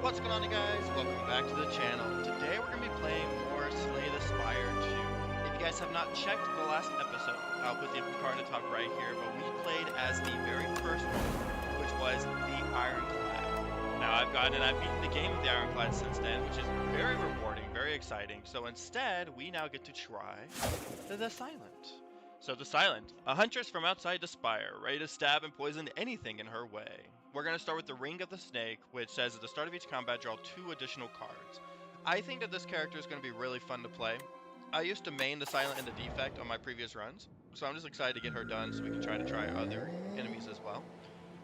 What's going on, you guys? Welcome back to the channel. Today we're going to be playing more Slay the Spire 2. If you guys have not checked the last episode, I'll put the card at the top right here, but we played as the very first one, which was the Ironclad. Now I've beaten the game with the Ironclad since then, which is very rewarding, very exciting. So instead, we now get to try the Silent. So the Silent, a huntress from outside the Spire, ready to stab and poison anything in her way. We're going to start with the Ring of the Snake, which says at the start of each combat, draw 2 additional cards. I think that this character is going to be really fun to play. I used to main the Silent and the Defect on my previous runs, so I'm just excited to get her done so we can try other enemies as well.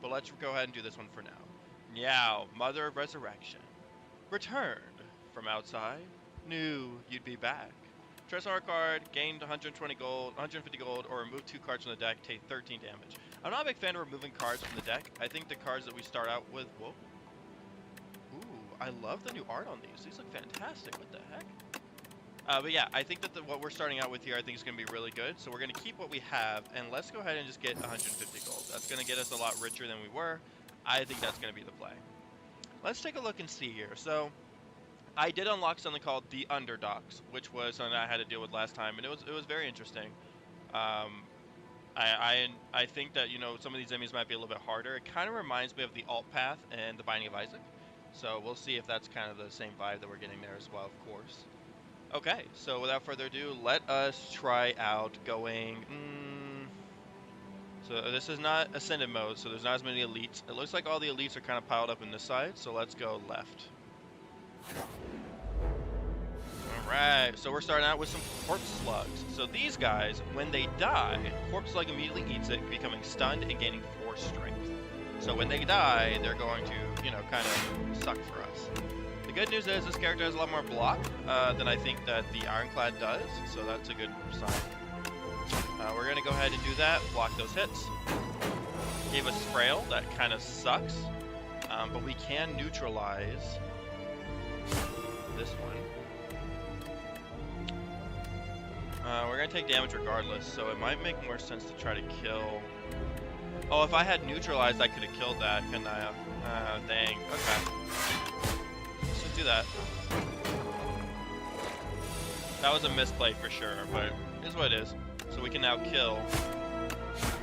But let's go ahead and do this one for now. Meow, Mother of Resurrection. Returned from outside, knew you'd be back. Stress our card, gained 120 gold, 150 gold, or remove 2 cards from the deck, take 13 damage. I'm not a big fan of removing cards from the deck. I think the cards that we start out with, whoa. Ooh, I love the new art on these. These look fantastic. What the heck? But yeah, I think that what we're starting out with here, I think is going to be really good. So we're going to keep what we have, and let's go ahead and just get 150 gold. That's going to get us a lot richer than we were. I think that's going to be the play. Let's take a look and see here. So I did unlock something called the Underdogs, which was something I had to deal with last time, and it was very interesting. I think that, you know, some of these enemies might be a little bit harder. It kind of reminds me of the Alt Path and the Binding of Isaac, so we'll see if that's kind of the same vibe that we're getting there as well, of course. Okay, so without further ado, let us try out going. So this is not Ascended mode, so there's not as many elites. It looks like all the elites are kind of piled up in this side, so let's go left. Alright, so we're starting out with some corpse slugs. So these guys, when they die, corpse slug immediately eats it, becoming stunned and gaining 4 strength. So when they die, they're going to, you know, kind of suck for us. The good news is this character has a lot more block than I think that the Ironclad does, so that's a good sign. We're going to go ahead and do that, block those hits. Gave us Frail, that kind of sucks, but we can neutralize this one. We're going to take damage regardless, so it might make more sense to try to kill. Oh, if I had neutralized, I could have killed that, couldn't I? Dang. Okay. Let's just do that. That was a misplay for sure, but it is what it is. So we can now kill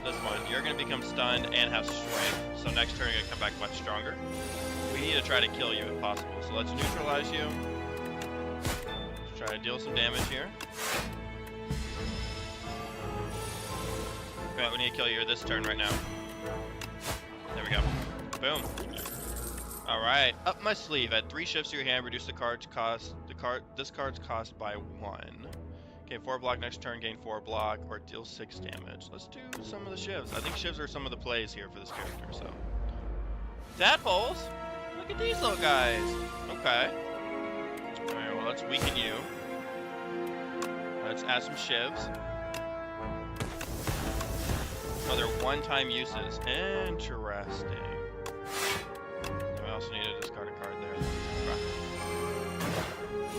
this one. You're going to become stunned and have strength, so next turn you're going to come back much stronger. We need to try to kill you if possible, so let's neutralize you. Let's try to deal some damage here. Alright, we need to kill you this turn right now. There we go. Boom. Alright, up my sleeve. Add 3 shifts to your hand, reduce the card's cost. This card's cost by 1. Gain 4 block next turn, gain 4 block, or deal 6 damage. Let's do some of the shivs. I think shivs are some of the plays here for this character, so. Tadpoles? Look at these little guys. Okay. Alright, well, let's weaken you. Let's add some shivs. Other one-time uses. Interesting. I also need to discard a card there.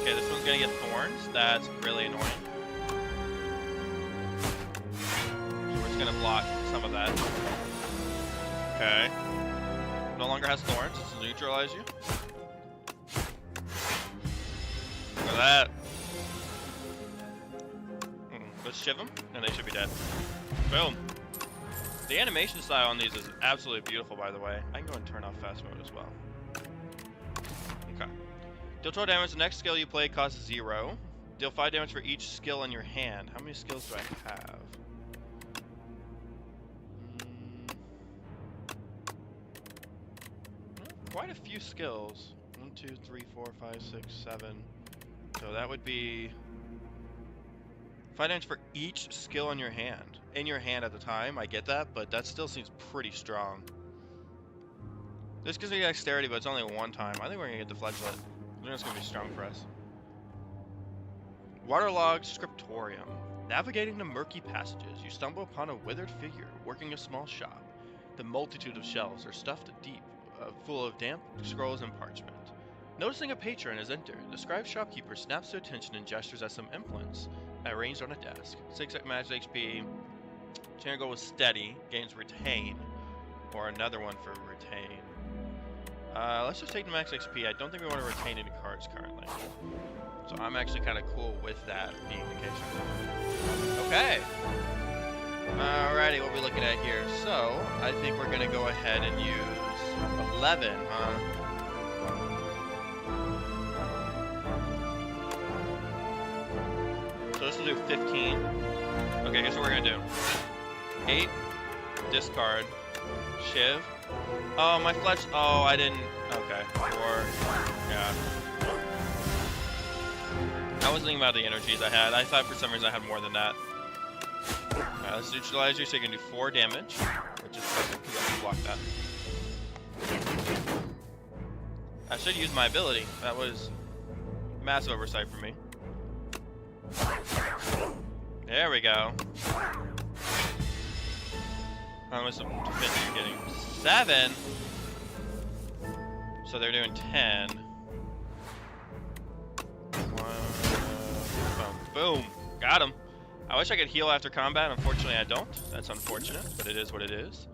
Okay, this one's gonna get thorns. That's really annoying. So we're just gonna block some of that. Okay. No longer has thorns. This will neutralize you. Look at that. Let's shiv them, and they should be dead. Boom. The animation style on these is absolutely beautiful, by the way. I can go and turn off fast mode as well. Okay. Deal 12 damage. The next skill you play costs 0. Deal 5 damage for each skill in your hand. How many skills do I have? Quite a few skills. 1, 2, 3, 4, 5, 6, 7. So that would be 5 damage for each skill in your hand. In your hand at the time, I get that, but that still seems pretty strong. This gives me dexterity, but it's only one time. I think we're gonna get the fledglet. I think it's gonna be strong for us. Waterlogged Scriptorium. Navigating the murky passages, you stumble upon a withered figure working a small shop. The multitude of shelves are stuffed deep, full of damp scrolls and parchment. Noticing a patron has entered, the scribe shopkeeper snaps to attention and gestures at some implements arranged on a desk. 6 magic HP. Chance go with steady, gains retain, or another one for retain. Let's just take the max XP. I don't think we want to retain any cards currently. So I'm actually kind of cool with that being the case right now. Okay. Alrighty, what are we looking at here? So, I think we're going to go ahead and use 11, huh? So this will do 15. Okay, here's what we're going to do. 8, discard, shiv. Oh, my fletch. Oh, I didn't. Okay. 4. Yeah. I wasn't thinking about the energies I had. I thought for some reason I had more than that. Alright, let's neutralize you so you can do 4 damage, which is perfect because I can block that. I should use my ability. That was massive oversight for me. There we go. How much defense are you getting? 7. So they're doing 10. 1, boom. Got him. I wish I could heal after combat. Unfortunately, I don't. That's unfortunate, but it is what it is.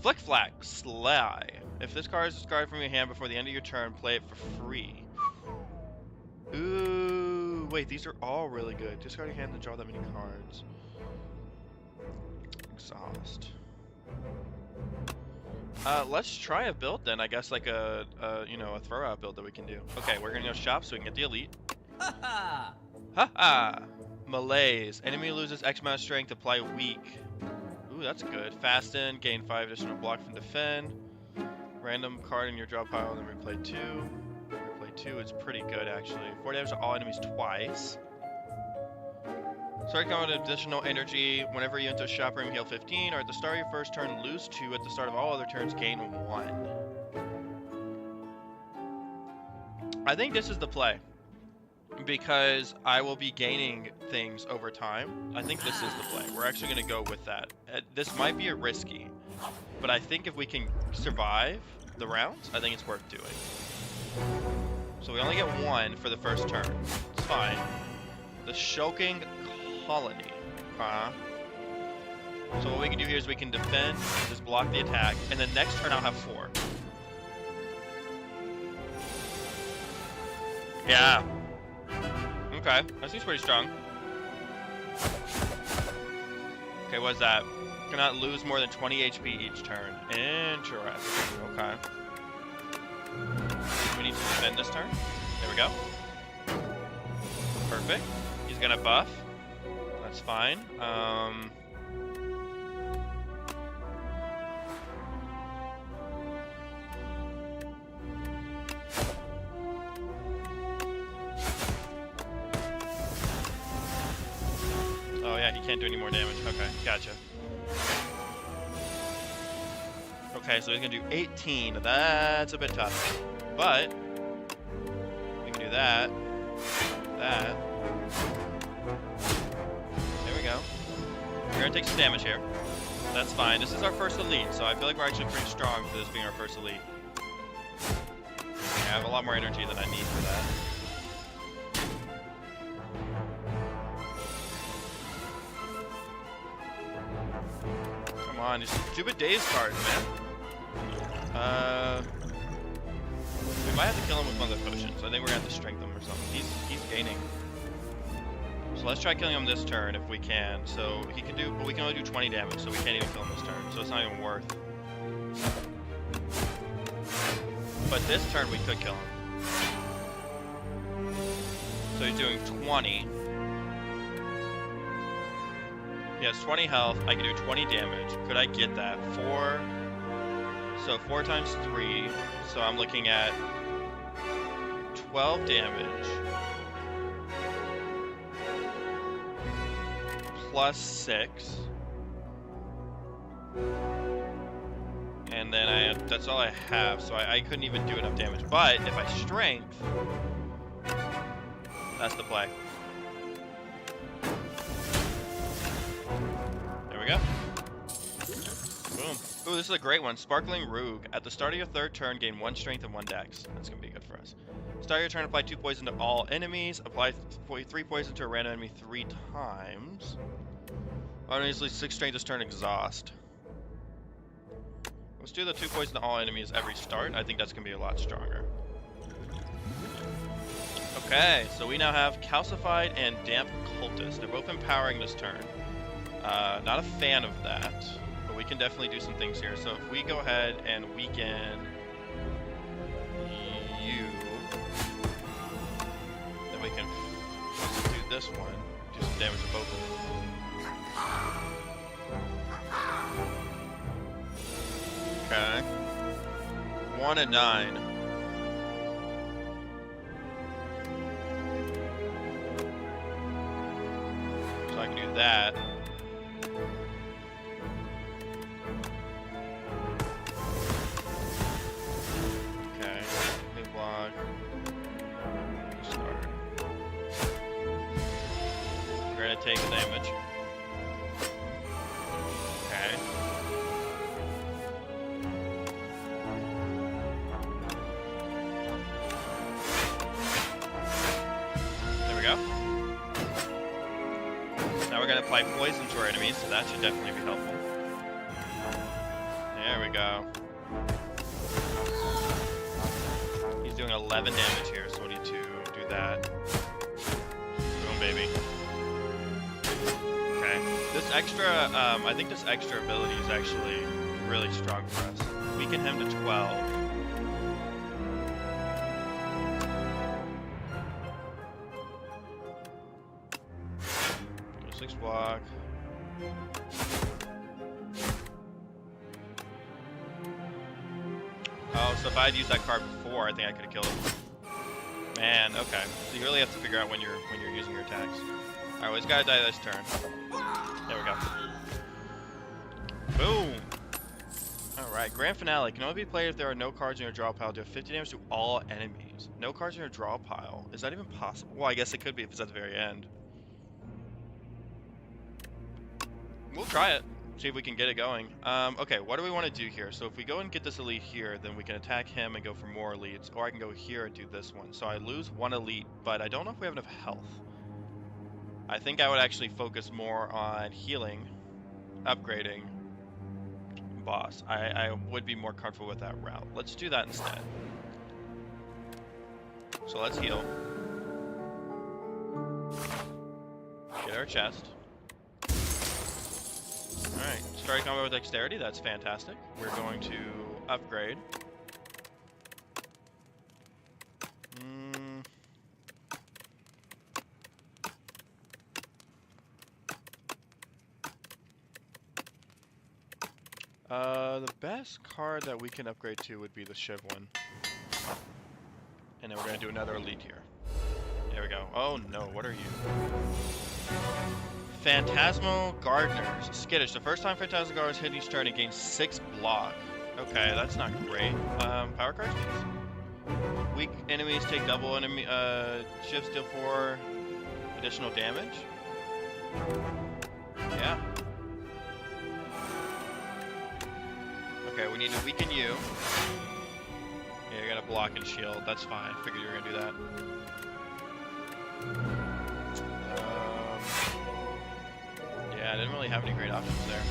Flick Flack, Slay. If this card is discarded from your hand before the end of your turn, play it for free. Ooh, wait, these are all really good. Discard your hand and draw that many cards. Exhaust. Let's try a build then. I guess like a throw out build that we can do. Okay, we're gonna go shop so we can get the elite. Ha ha! Malaise. Enemy loses X amount of strength, apply weak. Ooh, that's good. Fasten, gain 5 additional block from defend. Random card in your draw pile, then replay 2. Replay 2 is pretty good actually. 4 damage to all enemies twice. Start combat with additional energy. Whenever you enter a shop room, heal 15, or at the start of your first turn, lose 2. At the start of all other turns, gain 1. I think this is the play, because I will be gaining things over time. I think this is the play. We're actually going to go with that. This might be a risky, but I think if we can survive the rounds, I think it's worth doing. So we only get 1 for the first turn. It's fine. The Shulking Colony. So what we can do here is we can defend, just block the attack, and then next turn I'll have 4. Yeah. Okay, that seems pretty strong. Okay, what's that? Cannot lose more than 20 HP each turn. Interesting. Okay. We need to defend this turn. There we go. Perfect. He's gonna buff. That's fine. Oh yeah, he can't do any more damage. Okay, gotcha. Okay, so he's gonna do 18. That's a bit tough. But we can do that. That. There we go. We're gonna take some damage here. That's fine. This is our first elite, so I feel like we're actually pretty strong for this being our first elite. I have a lot more energy than I need for that. Come on, these stupid daze cards, man. We might have to kill him with one of the potions. I think we're gonna have to strengthen him or something. He's gaining. So let's try killing him this turn if we can. So he can do, but we can only do 20 damage, so we can't even kill him this turn. So it's not even worth. But this turn we could kill him. So he's doing 20. He has 20 health. I can do 20 damage. Could I get that? 4. So 4 times 3. So I'm looking at 12 damage. Plus 6. And then that's all I have. So I couldn't even do enough damage. But if I strength, that's the play. There we go. Boom. Ooh, this is a great one. Sparkling Rogue. At the start of your third turn, gain 1 strength and 1 dex. That's going to be good for us. Start your turn, apply 2 poison to all enemies. Apply 3 poison to a random enemy 3 times. Enemies lose 6 strength this turn, exhaust. Let's do the 2 poison to all enemies every start. I think that's gonna be a lot stronger. Okay, so we now have Calcified and Damp Cultist. They're both empowering this turn. Not a fan of that, but we can definitely do some things here. So if we go ahead and weaken you, then we can do this one, do some damage to both of them. Okay. 1 and 9. So I can do that. Okay. New block. Start. We're gonna take the damage. Okay. There we go. Now we're going to apply poison to our enemies, so that should definitely be helpful. There we go. He's doing 11 damage here, so we need to do that. Boom, baby. Okay. This extra, I think this extra ability is actually really strong for us. Weaken him to 12. 6 block. Oh, so if I had used that card before, I think I could have killed him. Man, okay. So you really have to figure out when you're using your attacks. Alright, well, he's gotta die this turn. There we go. Boom! Alright, grand finale. Can only be played if there are no cards in your draw pile. Do 50 damage to all enemies. No cards in your draw pile. Is that even possible? Well, I guess it could be if it's at the very end. We'll try it. See if we can get it going. Okay, what do we want to do here? So if we go and get this elite here, then we can attack him and go for more elites. Or I can go here and do this one. So I lose 1 elite, but I don't know if we have enough health. I think I would actually focus more on healing, upgrading, boss. I would be more comfortable with that route. Let's do that instead. So let's heal. Get our chest. Alright, starting combo with dexterity, that's fantastic. We're going to upgrade. The best card that we can upgrade to would be the Shiv one. And then we're going to do another elite here. There we go. Oh no, what are you? Phantasmal Gardeners. Skittish. The first time Phantasmal Gardeners hit each turn, it gains 6 block. Okay, that's not great. Power cards, please. Weak enemies take double enemy. Shivs deal 4 additional damage. Yeah. Okay, we need to weaken you. Yeah, you're gonna block and shield. That's fine. Figured you were gonna do that. Yeah, I didn't really have any great options there.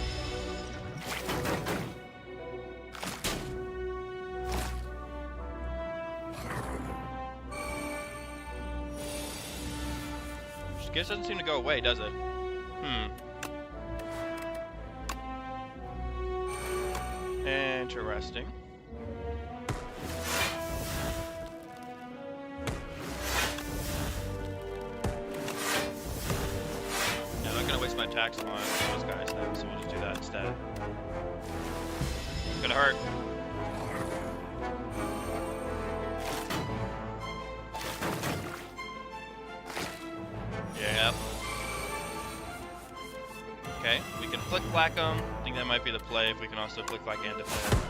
This doesn't seem to go away, does it? Interesting. Yeah, I'm not gonna waste my attacks on those guys now, so we'll just do that instead. It's gonna hurt. Yeah. Okay, we can flick black them. I think that might be the play if we can also flick black and defend.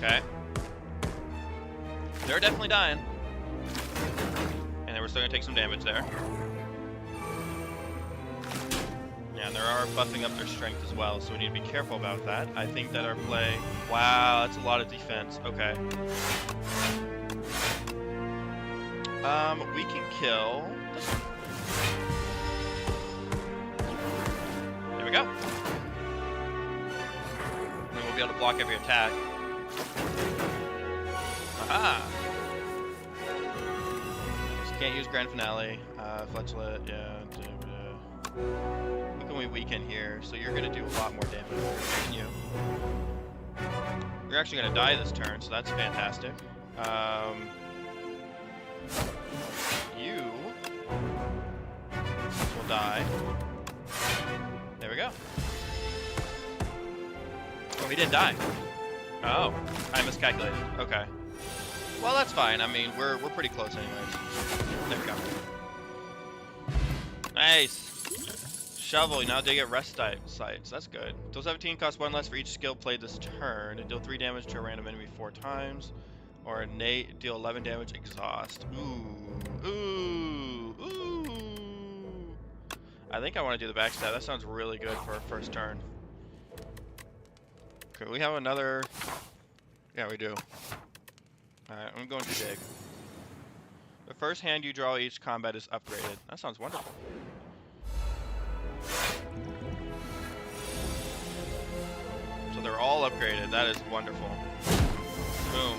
Okay. They're definitely dying. And then we're still gonna take some damage there. Yeah, and they are buffing up their strength as well, so we need to be careful about that. I think that our play... Wow, that's a lot of defense. Okay. We can kill this one. There we go. And we'll be able to block every attack. Aha! Just can't use Grand Finale. Fletchlet, yeah. Who can we weaken here? So you're gonna do a lot more damage than you. You're actually gonna die this turn, so that's fantastic. You will die. There we go. Oh, he didn't die. Oh, I miscalculated. Okay. Well, that's fine. I mean, we're pretty close anyways. There we go. Nice. Shovel, now they get rest sites. That's good. Deal 17 costs 1 less for each skill played this turn. And deal 3 damage to a random enemy 4 times. Or innate, deal 11 damage, exhaust. Ooh. Ooh. Ooh. I think I want to do the backstab. That sounds really good for our first turn. Okay, we have another... Yeah, we do. Alright, I'm going to dig. The first hand you draw each combat is upgraded. That sounds wonderful. So they're all upgraded. That is wonderful. Boom.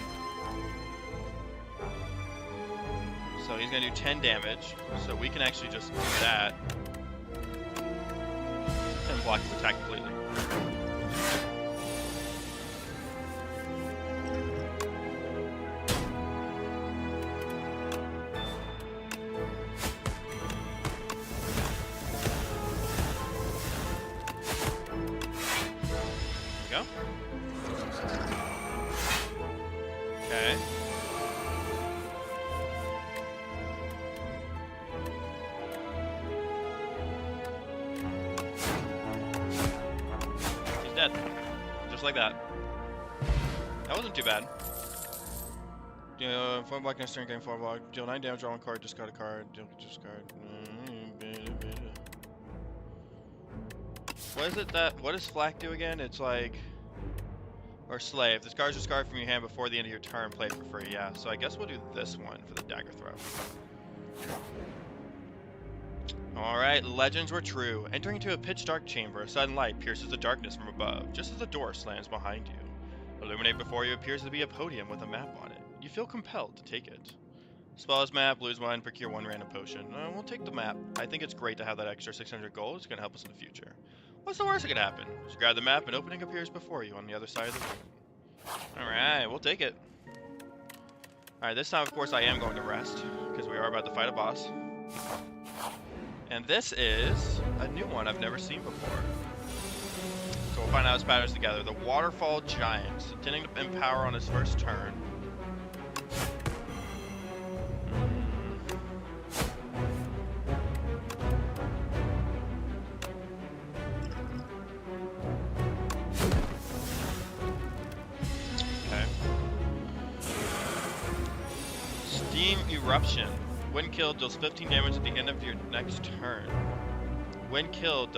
So he's going to do 10 damage. So we can actually just do that. And block his attack completely. Okay. He's dead. Just like that. That wasn't too bad. 4 block next turn, game 4 block. Deal 9 damage, draw 1 card, discard a card. Discard. What does Flak do again? It's like... Or Slay. If this card is discarded from your hand before the end of your turn, play it for free. Yeah, so I guess we'll do this one for the dagger throw. Alright, legends were true. Entering into a pitch-dark chamber, a sudden light pierces the darkness from above, just as the door slams behind you. Illuminate before you appears to be a podium with a map on it. You feel compelled to take it. Spells map, lose 1, procure 1 random potion. We'll take the map. I think it's great to have that extra 600 gold. It's going to help us in the future. What's the worst that could happen? Just grab the map, and opening appears before you on the other side of the room. Alright, we'll take it. Alright, this time, of course, I am going to rest, because we are about to fight a boss. And this is a new one I've never seen before. So we'll find out its patterns together. The Waterfall Giant, intending to empower on his first turn. Eruption. When killed, deals 15 damage at the end of your next turn. When killed,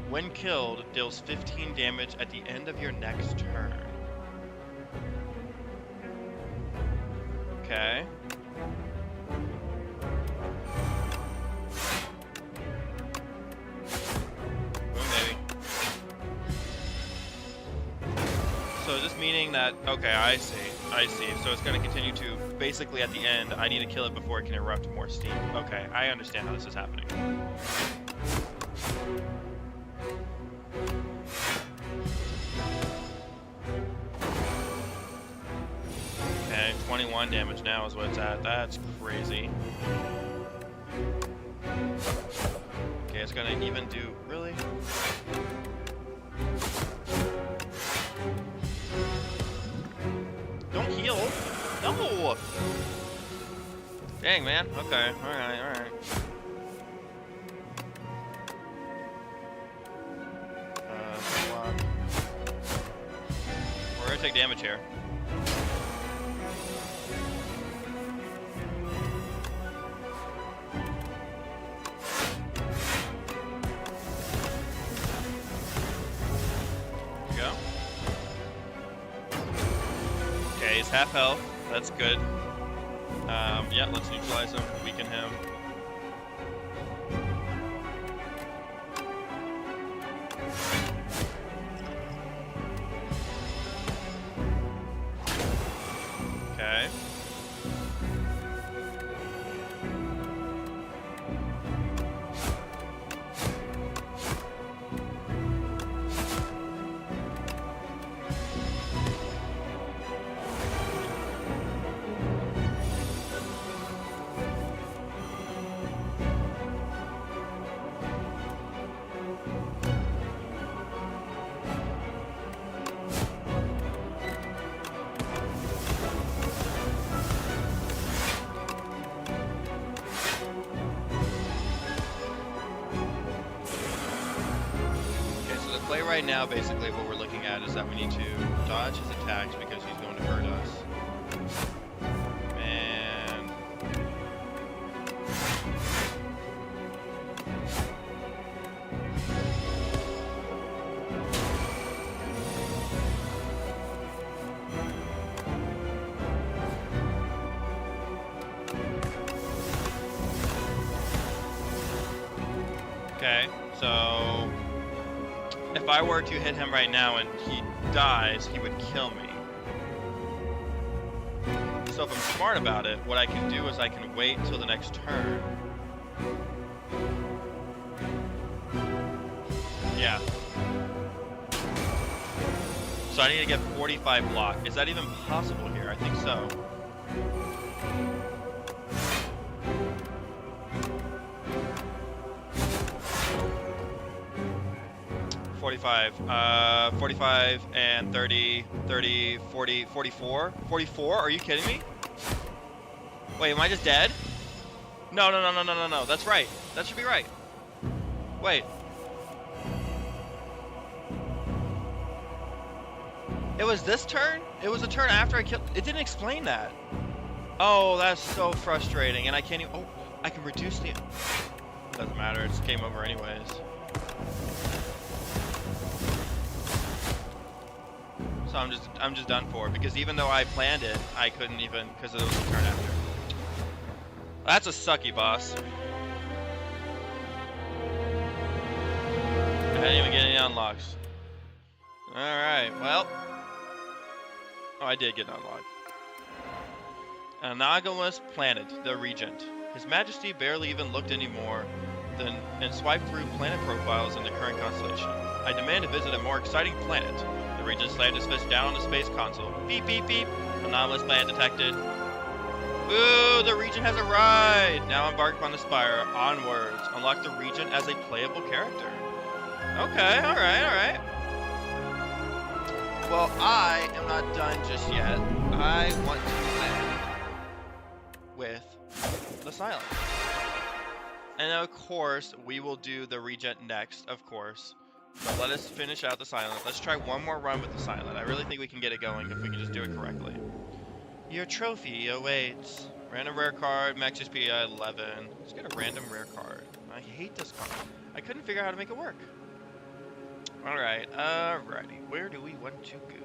When killed, deals 15 damage at the end of your next turn. Okay. Boom, baby. So is this meaning that... Okay, I see. So it's going to continue to, basically at the end, I need to kill it before it can erupt more steam. Okay, I understand how this is happening. Okay, 21 damage now is what it's at. That's crazy. Okay, it's going to even do... Really? Don't heal. No. Dang, man. Okay. Alright. We're gonna take damage here. He's half health. That's good. Yeah, let's neutralize him, weaken him. Okay. Play right now, basically what we're looking at is that we need to dodge his attacks because he's going to hurt us. And okay, so if I were to hit him right now and he dies, he would kill me. So if I'm smart about it, what I can do is I can wait till the next turn. Yeah. So I need to get 45 block. Is that even possible here? I think so. 45 and 30, 30, 40, 44? 44? Are you kidding me? Wait, am I just dead? No, that's right. That should be right. Wait. It was this turn? It was a turn after I killed... It didn't explain that. Oh, that's so frustrating. And I can't even... Oh, I can reduce the... Doesn't matter. It's game over anyways. So I'm just done for, because even though I planned it, I couldn't even, because it was a turn after. That's a sucky boss. I didn't even get any unlocks. Alright, well. Oh, I did get an unlock. Anomalous planet, the Regent. His Majesty barely even looked anymore than and swiped through planet profiles in the current constellation. I demand to visit a more exciting planet. The Regent slammed his fist down on the space console. Beep, beep, beep. Anomalous planet detected. Ooh, the Regent has arrived! Now embark upon the Spire. Onwards. Unlock the Regent as a playable character. Okay, alright. Well, I am not done just yet. I want to play with the Silent. And of course, we will do the Regent next, of course. But let us finish out the Silent. Let's try one more run with the Silent. I really think we can get it going if we can just do it correctly. Your trophy awaits. Random rare card, max XP 11. Let's get a random rare card. I hate this card. I couldn't figure out how to make it work. Alright, alrighty. Where do we want to go?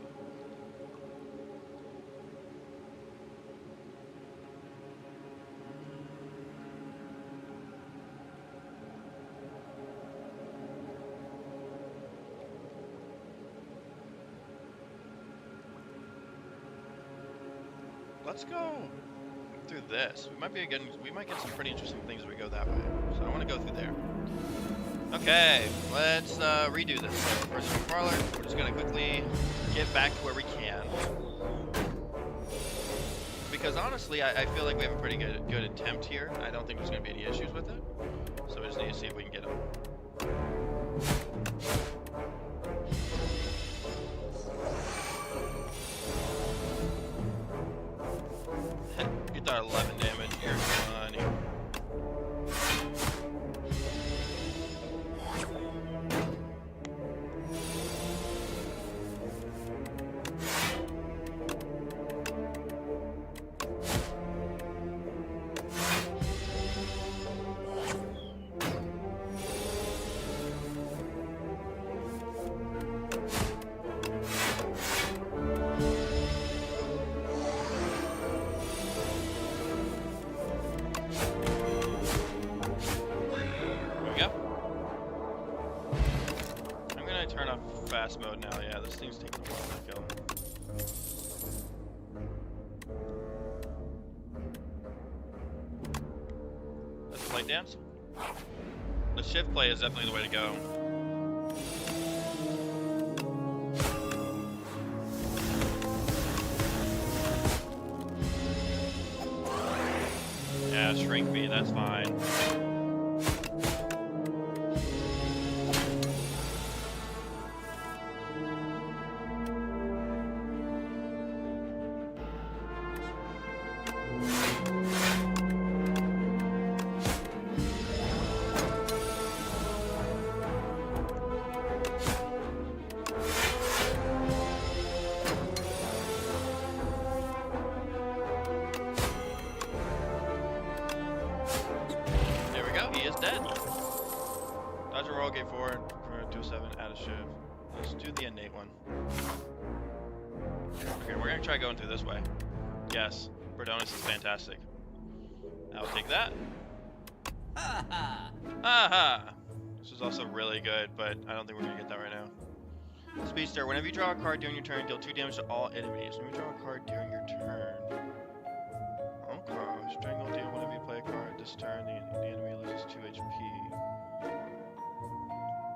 Let's go through this. We might get some pretty interesting things if we go that way. So I want to go through there. Okay, let's redo this. So personal crawler, we're just gonna quickly get back to where we can. Because honestly, I feel like we have a pretty good attempt here. I don't think there's gonna be any issues with it. So we just need to see if we can get them. Get that 11 damage. You're funny. fast mode now. Yeah, this thing's taking a while to kill. Let's play dance. The shift play is definitely the way to go. Yeah, shrink me, that's fine. Dead. Dodge a roll, gate forward, 207, add a shiv. Let's do the innate one. Okay, we're gonna try going through this way. Yes, Bordonus is fantastic. I'll take that. Aha! This is also really good, but I don't think we're gonna get that right now. Speedster, whenever you draw a card during your turn, deal 2 damage to all enemies. When you draw a card during your turn. Okay, strangle deal whenever you play a card this turn, the enemy loses 2 HP.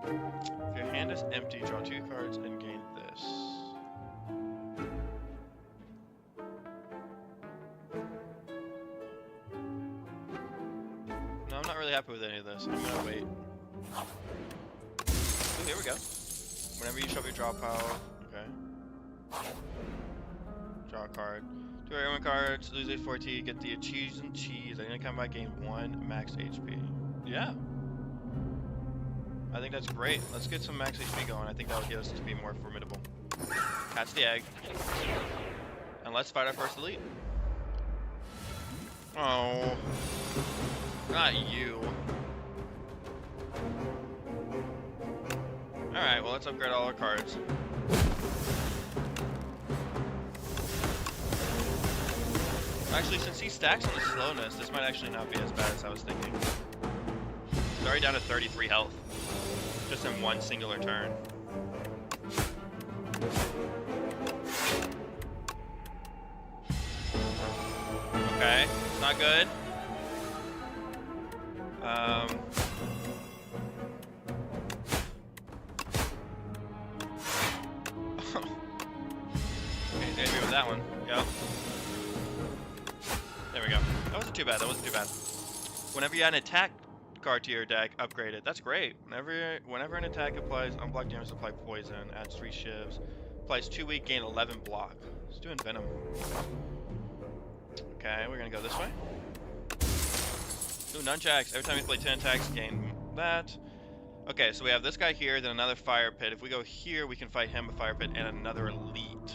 If your hand is empty, draw 2 cards and gain this. No, I'm not really happy with any of this. I'm gonna wait. Ooh, here we go. Whenever you shove your draw pile, okay. Draw a card. 2 everyone cards, lose H4T, get the cheese and cheese. At any combat, gain 1 max HP. Yeah. I think that's great. Let's get some max HP going. I think that would get us to be more formidable. Catch the egg. And let's fight our first elite. Oh. Not you. Alright, well let's upgrade all our cards. Actually, since he stacks on the slowness, this might actually not be as bad as I was thinking. He's already down to 33 health. Just in one singular turn. Okay, it's not good. Okay, maybe with that one. Yep. There we go. That wasn't too bad. That wasn't too bad. Whenever you add an attack card to your deck, upgrade it. That's great. Whenever an attack applies unblocked damage, apply poison. Adds 3 shivs. Applies 2 weak, gain 11 block. Let's do Venom. Okay, we're gonna go this way. Ooh, nunchucks. Every time you play 10 attacks, gain that. Okay, so we have this guy here, then another fire pit. If we go here, we can fight him, a fire pit, and another elite.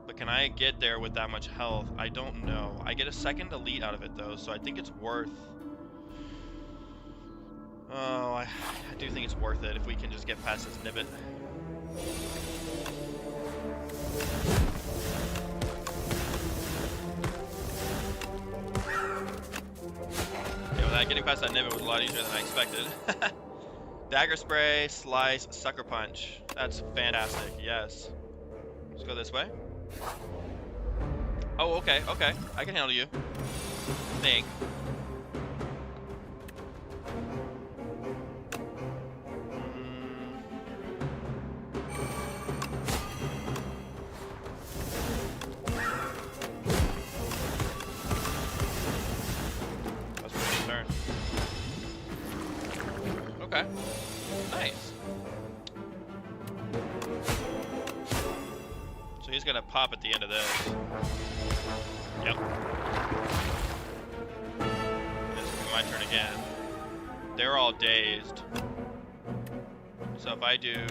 But can I get there with that much health? I don't know. I get a second elite out of it though, so I think it's worth... Oh, I do think it's worth it if we can just get past this Nibbit. Yeah, without getting past that Nibbit was a lot easier than I expected. Dagger spray, slice, sucker punch. That's fantastic, yes. Let's go this way. Oh, okay, okay. I can handle you. Think. That's pretty good turn. Okay. Nice. So he's gonna pop at the end of this. Yep. This is my turn again. They're all dazed. So if I do...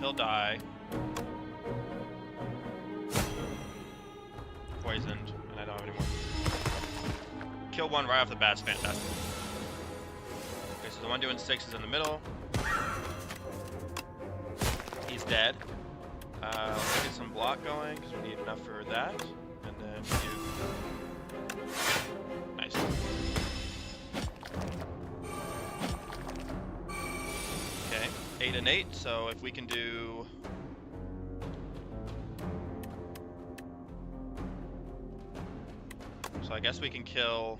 He'll die. Poisoned, and I don't have any more. Kill one right off the bat's fantastic. Okay, so the one doing 6 is in the middle. He's dead. Let's get some block going, because we need enough for that. And then do... Nice. 8 and 8, so if we can do... So I guess we can kill...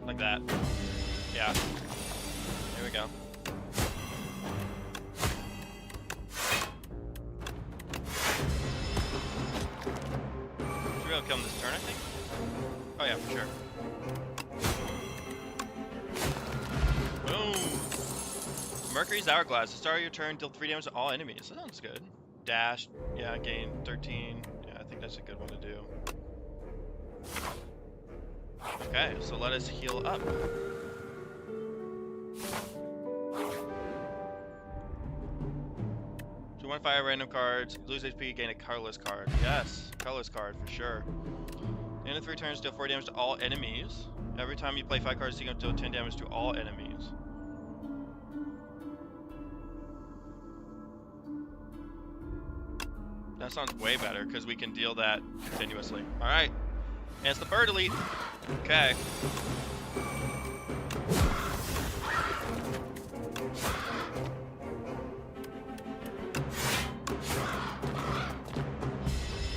like that. Yeah. Here we go. Should we be able to kill him this turn, I think? Oh yeah, for sure. Boom! Mercury's Hourglass. To start your turn, deal 3 damage to all enemies. That sounds good. Dash, yeah, gain 13. Yeah, I think that's a good one to do. Okay, so let us heal up. So 1 fire random cards, lose HP, gain a colorless card. Yes, colorless card for sure. End of 3 turns, deal 4 damage to all enemies. Every time you play 5 cards, you can deal 10 damage to all enemies. That sounds way better because we can deal that continuously. All right, and it's the bird elite. Okay.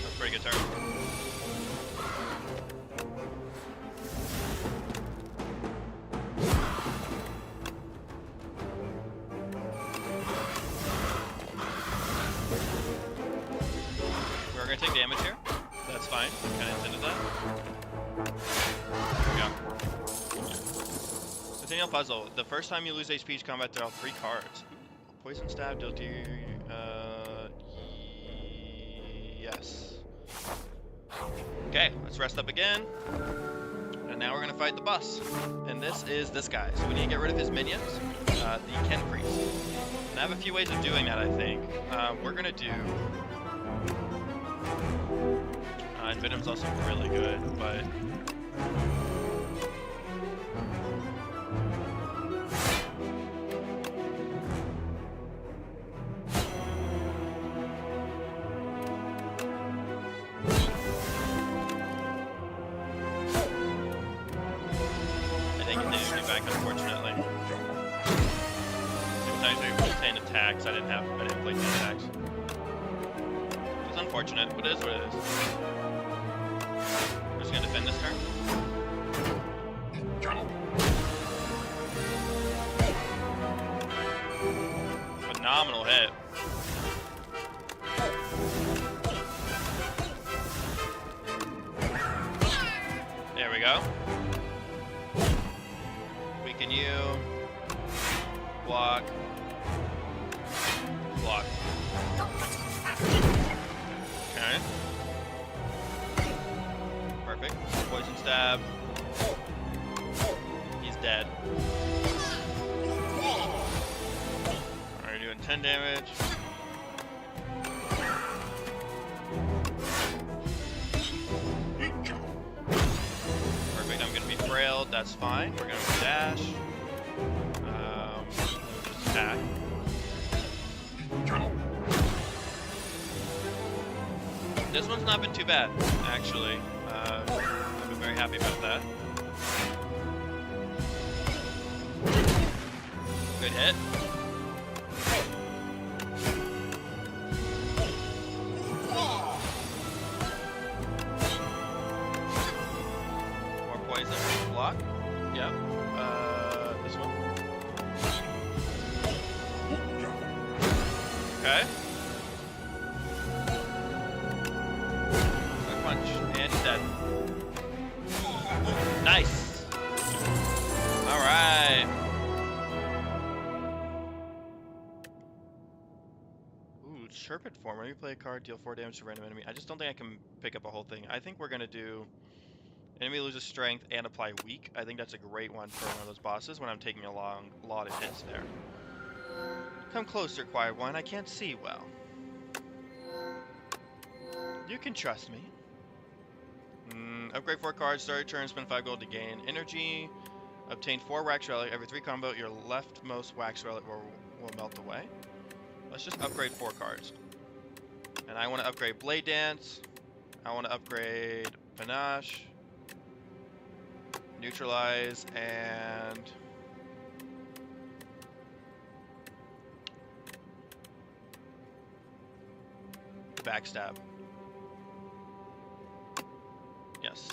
That's a pretty good turn. We're gonna take damage here. That's fine. Kind of intended that. There we go. Continual puzzle. The first time you lose HP each combat, draw 3 cards. Poison stab, deal to you. Yes. Okay, let's rest up again. And now we're gonna fight the boss. And this is this guy. So we need to get rid of his minions, the Ken Priest. And I have a few ways of doing that, I think. We're gonna do... and Venom's also really good, but... I think it needed to be back, unfortunately. Sometimes we were 10 attacks, I didn't play 10 attacks. It's unfortunate, but it is what it is. We're just gonna defend this turn. Phenomenal hit. There we go. Weaken you. Block. Block. Okay. Perfect. Poison stab. He's dead. Alright, doing 10 damage. Perfect, I'm gonna be frailed, that's fine. We're gonna dash. Just attack. This one's not been too bad, actually. I've been very happy about that. Good hit. More poison. Block. Yep. This one. Okay. Good punch. And he's dead. Nice. All right. Ooh, Serpent form. When you play a card, deal 4 damage to a random enemy. I just don't think I can pick up a whole thing. I think we're gonna do enemy loses strength and apply weak. I think that's a great one for one of those bosses when I'm taking a lot of hits there. Come closer, Quiet One. I can't see well. You can trust me. Upgrade 4 cards, start your turn, spend 5 gold to gain energy. Obtain 4 wax relic. Every 3 combo, your leftmost wax relic will melt away. Let's just upgrade 4 cards. And I want to upgrade Blade Dance. I want to upgrade Panache, Neutralize, and Backstab. Yes.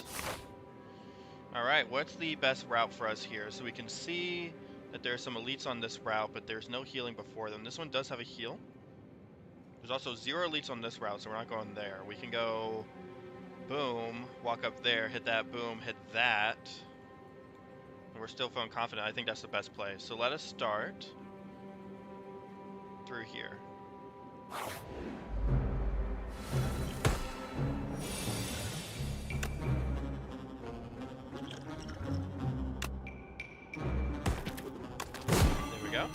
Alright, what's the best route for us here? So we can see that there are some elites on this route, but there's no healing before them. This one does have a heal. There's also 0 elites on this route, so we're not going there. We can go boom, walk up there, hit that boom, hit that. And we're still feeling confident. I think that's the best play. So let us start through here. There we go.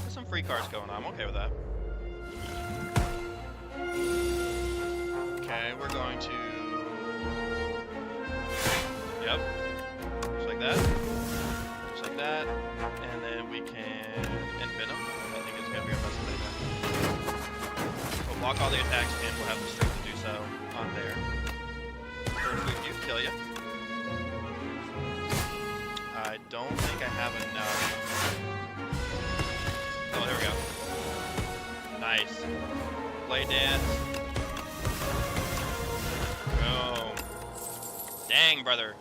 Some free cards going on. I'm okay with that. Okay, we're going to... Yep. Just like that. Just like that. And then we can end Venom. I think it's going to be our best play there. We'll block all the attacks and we'll have the strength to do so on there. First we do kill you. I don't think I have enough. Oh, there we go. Nice. Play dance. Boom. Dang, brother.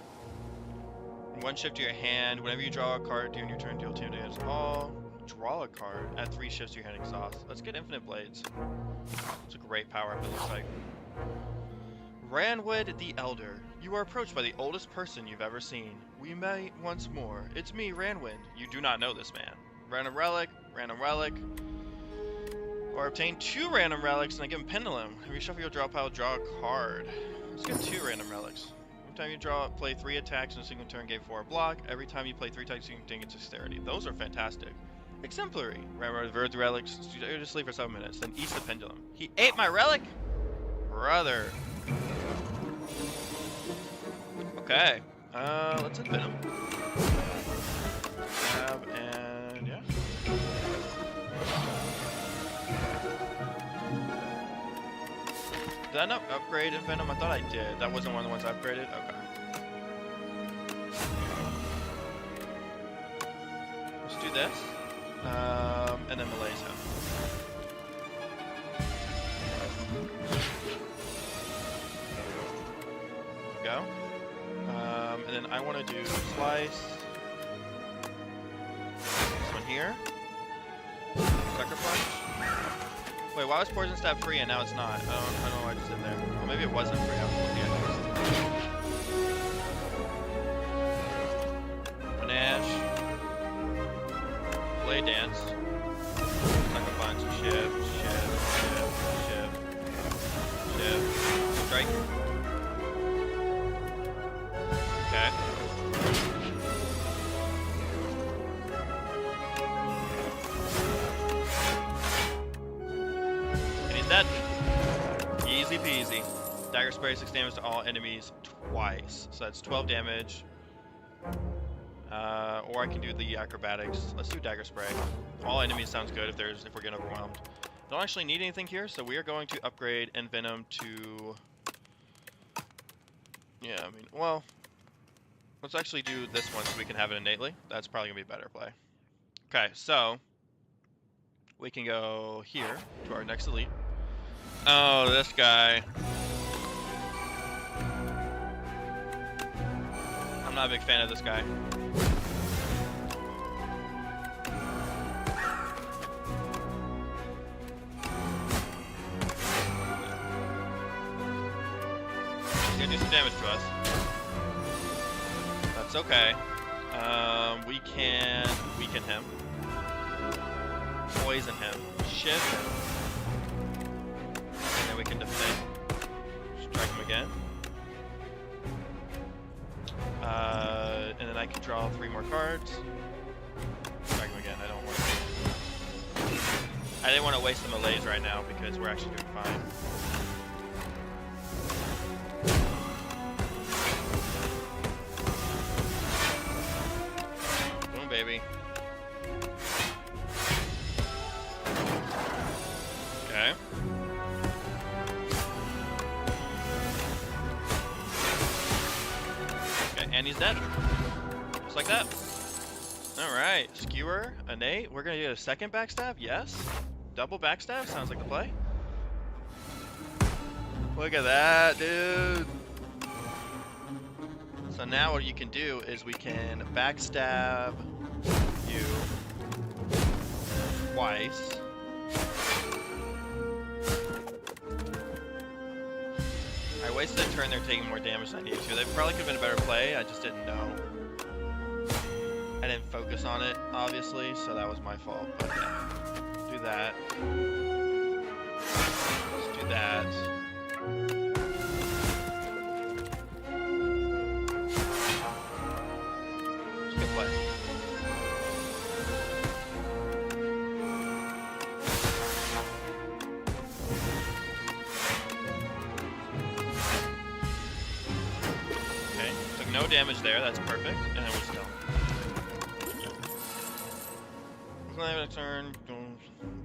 One shift to your hand. Whenever you draw a card during your turn, deal 2 damage. Oh, draw a card. Add 3 shifts to your hand exhaust. Let's get Infinite Blades. It's a great power up, it looks like. Ranwood the Elder. You are approached by the oldest person you've ever seen. We meet once more. It's me, Ranwood. You do not know this man. Random relic, or obtain 2 random relics and I give him Pendulum. If you shuffle your draw pile, draw a card. Let's get 2 random relics. Every time you play 3 attacks in a single turn, gain 4 block. Every time you play 3 attacks, you can gain dexterity. Those are fantastic. Exemplary. Random relics. Just sleep for 7 minutes, then eats the Pendulum. He ate my relic? Brother. Okay. Let's hit Venom. Grab and yeah. Did I not upgrade in Venom? I thought I did. That wasn't one of the ones I upgraded? Okay. Let's do this. And then Malaise him. There we go. And then I want to do Slice. This one here. Sucker Punch. Wait, why was Poison Stab free and now it's not? I don't know what I just did there. Well, maybe it wasn't free. I was looking at this. Panache. Play Dance. Sucker Punch. Shift. Strike. Okay. And he's dead. Easy peasy. Dagger Spray 6 damage to all enemies twice. So that's 12 damage. Or I can do the acrobatics. Let's do Dagger Spray. All enemies sounds good if we're getting overwhelmed. Don't actually need anything here, so we are going to upgrade Envenom to... Yeah, I mean, well... Let's actually do this one so we can have it innately. That's probably going to be a better play. Okay, so... We can go here to our next elite. Oh, this guy. I'm not a big fan of this guy. He's gonna do some damage to us. That's okay. We can weaken him. Poison him. Shift him. And then we can defend. Strike him again. can draw 3 more cards. Drag him again. I didn't want to waste the melees right now because we're actually doing fine. Boom, baby. Okay. Okay, and he's dead. Just like that. Alright, skewer, innate. We're gonna get a second backstab, yes. Double backstab, sounds like the play. Look at that, dude. So now what you can do is we can backstab you twice. I wasted a turn there taking more damage than I needed to. They probably could have been a better play, I just didn't know. I didn't focus on it, obviously, so that was my fault, but yeah. Do that. Let's do that. It's a good play. Okay, took no damage there, that's perfect, and then we still. Turn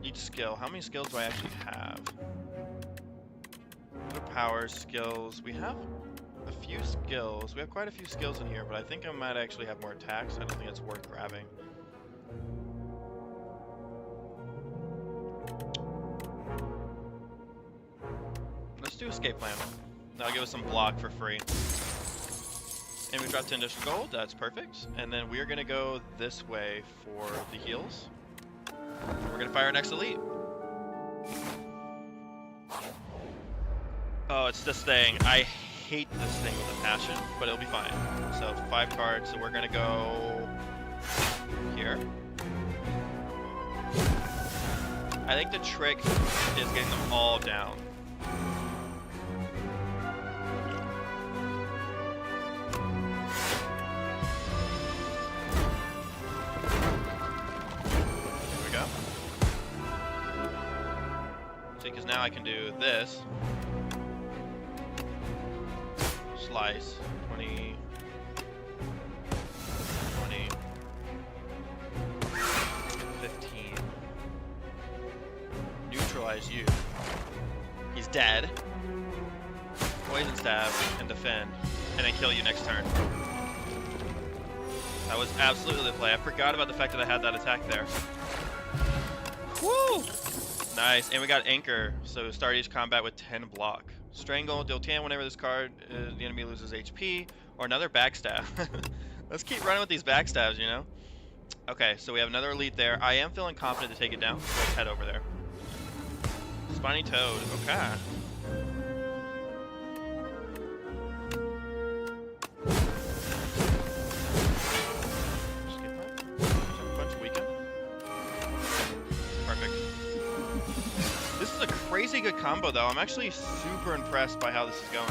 each skill. How many skills do I actually have? Powers, skills. We have a few skills. We have quite a few skills in here, but I think I might actually have more attacks. I don't think it's worth grabbing. Let's do escape plan. That'll give us some block for free. And we dropped 10 additional gold. That's perfect. And then we're gonna go this way for the heals. We're gonna fire our next elite. Oh, it's this thing. I hate this thing with a passion, but it'll be fine. So 5 cards, so we're gonna go here. I think the trick is getting them all down. Because now I can do this. Slice. 20. 20. 15. Neutralize you. He's dead. Poison stab and defend. And then kill you next turn. That was absolutely the play. I forgot about the fact that I had that attack there. Woo! Nice, and we got Anchor, so start each combat with 10 block. Strangle, deal 10 whenever this card, the enemy loses HP, or another backstab. Let's keep running with these backstabs, you know? Okay, so we have another elite there. I am feeling confident to take it down, so let's head over there. Spiny Toad, okay. Crazy good combo though. I'm actually super impressed by how this is going.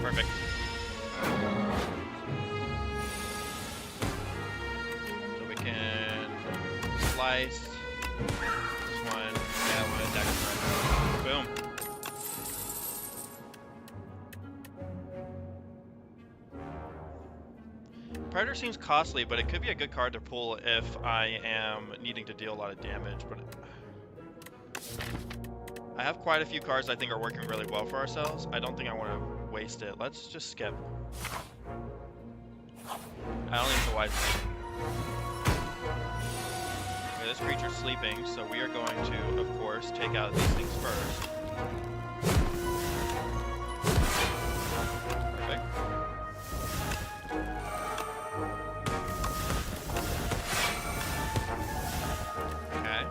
Perfect. So we can slice. Boom. Predator seems costly, but it could be a good card to pull if I am needing to deal a lot of damage. But I have quite a few cards I think are working really well for ourselves. I don't think I want to waste it. Let's just skip. I don't think it's a wise thing. This creature's sleeping, so we are going to, of course, take out these things first. Perfect. Okay.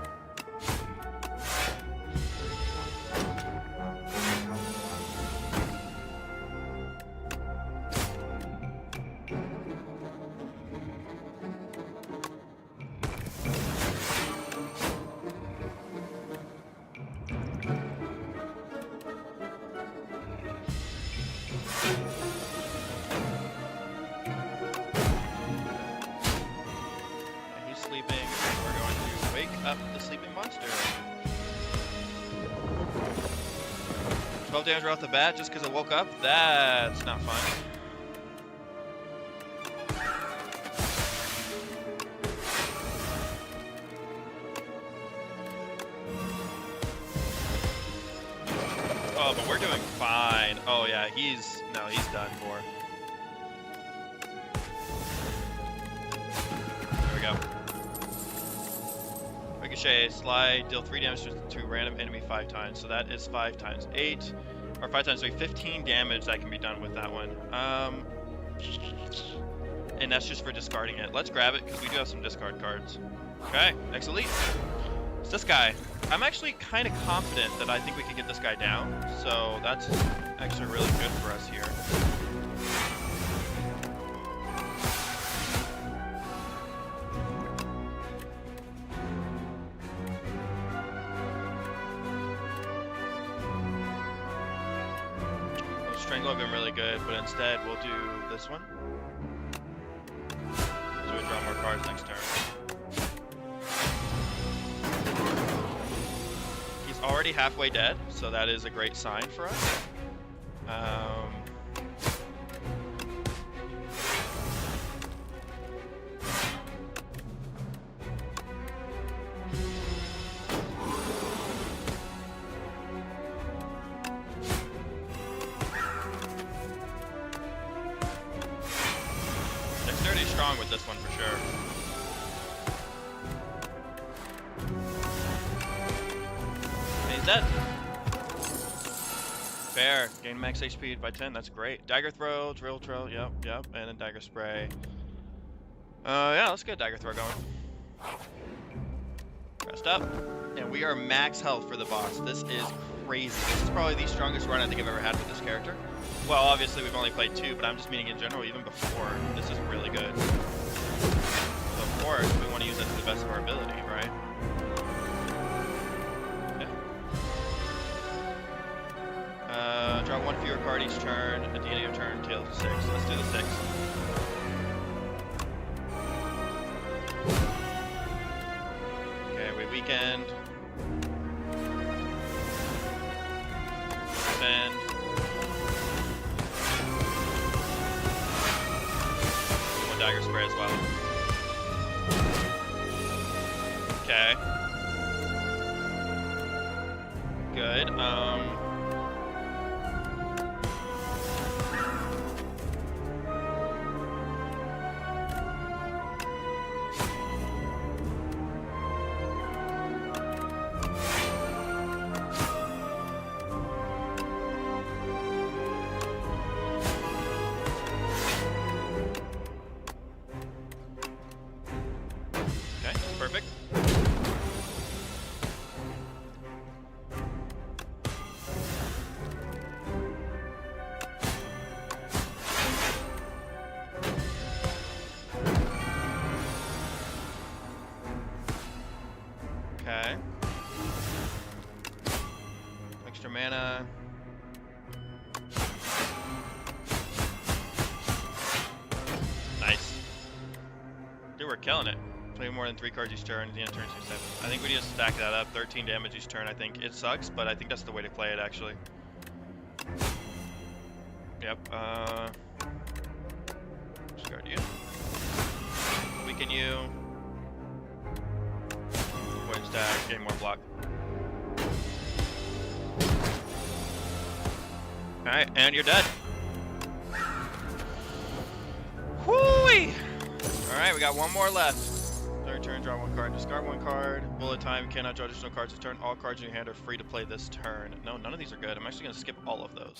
12 damage right off the bat just because I woke up? That's not fun. Oh, but we're doing fine. Oh yeah, he's done for. There we go. Ricochet, slide, deal 3 damage to a random enemy 5 times. So that is 5 times 8, or 5 times 3, 15 damage that can be done with that one. And that's just for discarding it. Let's grab it because we do have some discard cards. Okay, next elite. It's this guy. I'm actually kind of confident that I think we can get this guy down, so that's actually really good for us here. Strangle would have been really good, but instead we'll do this one. So we draw more cards next turn. Already halfway dead, so that is a great sign for us. Dexterity's strong with this one for sure. Dead. Fair. Gain max HP by 10. That's great. Dagger throw, drill throw. Yep. And then dagger spray. Yeah, let's get dagger throw going. Rest up. And we are max health for the boss. This is crazy. This is probably the strongest run I think I've ever had with this character. Well, obviously we've only played 2, but I'm just meaning in general, even before. This is really good. So of course, we want to use it to the best of our ability, right? Draw 1 fewer card each turn. At the end of your turn, tail 6. Let's do the 6. Okay, we weekend. Defend. One dagger spray as well. Okay. Good. Perfect. Okay. Extra mana. Nice. Dude, we're killing it. Play more than 3 cards each turn, at the end of turn 6, 7. I think we need to stack that up. 13 damage each turn, I think. It sucks, but I think that's the way to play it, actually. Yep, discard you. Weaken you. Point stack, gain more block. Alright, and you're dead. Whoo-wee! Alright, we got one more left. Third turn, draw 1 card, discard 1 card. Bullet time, cannot draw additional cards this turn. All cards in your hand are free to play this turn. No, none of these are good. I'm actually going to skip all of those.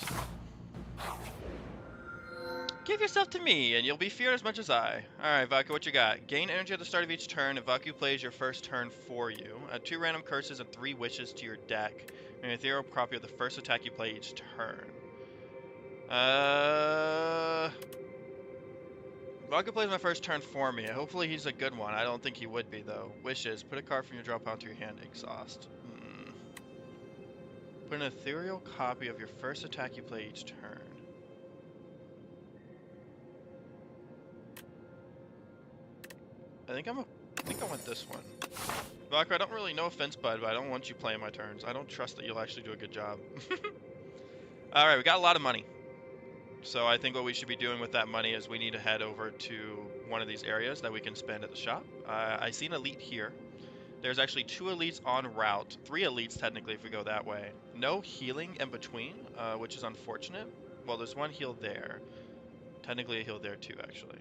Give yourself to me, and you'll be feared as much as I. Alright, Vaku, what you got? Gain energy at the start of each turn if Vaku plays your first turn for you. Add 2 random curses and 3 wishes to your deck. And an ethereal copy of the first attack you play each turn. Vaku plays my first turn for me. Hopefully he's a good one. I don't think he would be, though. Wishes. Put a card from your draw pile to your hand. Exhaust. Put an ethereal copy of your first attack you play each turn. I think I want this one. Vaku, I don't really, no offense, bud, but I don't want you playing my turns. I don't trust that you'll actually do a good job. All right, we got a lot of money. So I think what we should be doing with that money is we need to head over to one of these areas that we can spend at the shop. I see an elite here. There's actually 2 elites en route, 3 elites technically if we go that way. No healing in between, which is unfortunate. Well, there's 1 heal there. Technically a heal there too, actually.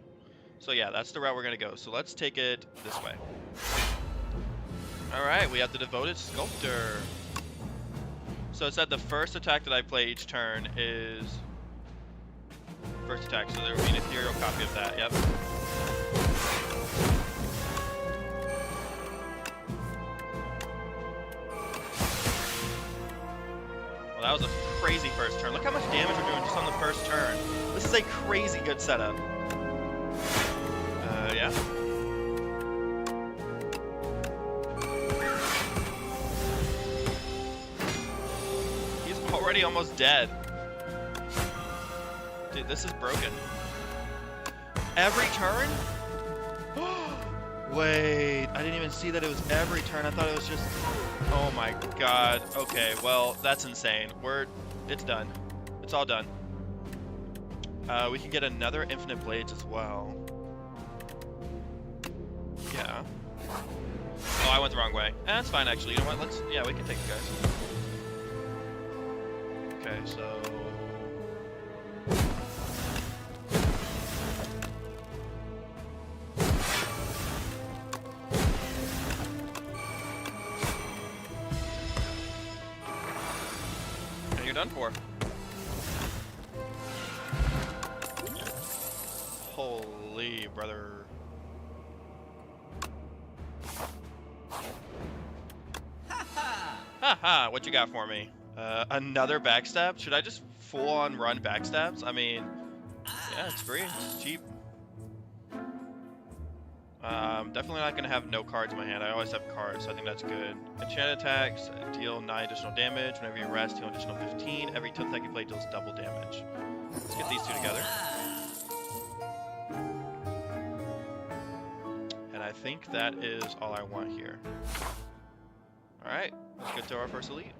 So yeah, that's the route we're gonna go. So let's take it this way. All right, we have the Devoted Sculptor. So it said the first attack that I play each turn is first attack, so there will be an ethereal copy of that, yep. Well, that was a crazy first turn. Look how much damage we're doing just on the first turn. This is a crazy good setup. Yeah. He's already almost dead. Dude, this is broken. Every turn? Wait, I didn't even see that it was every turn. I thought it was just... Oh my god. Okay, well, that's insane. It's done. It's all done. We can get another Infinite Blades as well. Yeah. Oh, I went the wrong way. That's fine, actually. You know what? Yeah, we can take it, guys. Okay, so... And you're done for. Holy brother. Haha, what you got for me? Another backstab? Should I just full-on run backstabs? I mean, yeah, it's free, it's cheap. Definitely not gonna have no cards in my hand. I always have cards, so I think that's good. Enchanted attacks deal 9 additional damage. Whenever you rest, deal an additional 15. Every tilt attack you play deals double damage. Let's get these 2 together. And I think that is all I want here. Alright, let's get to our first elite.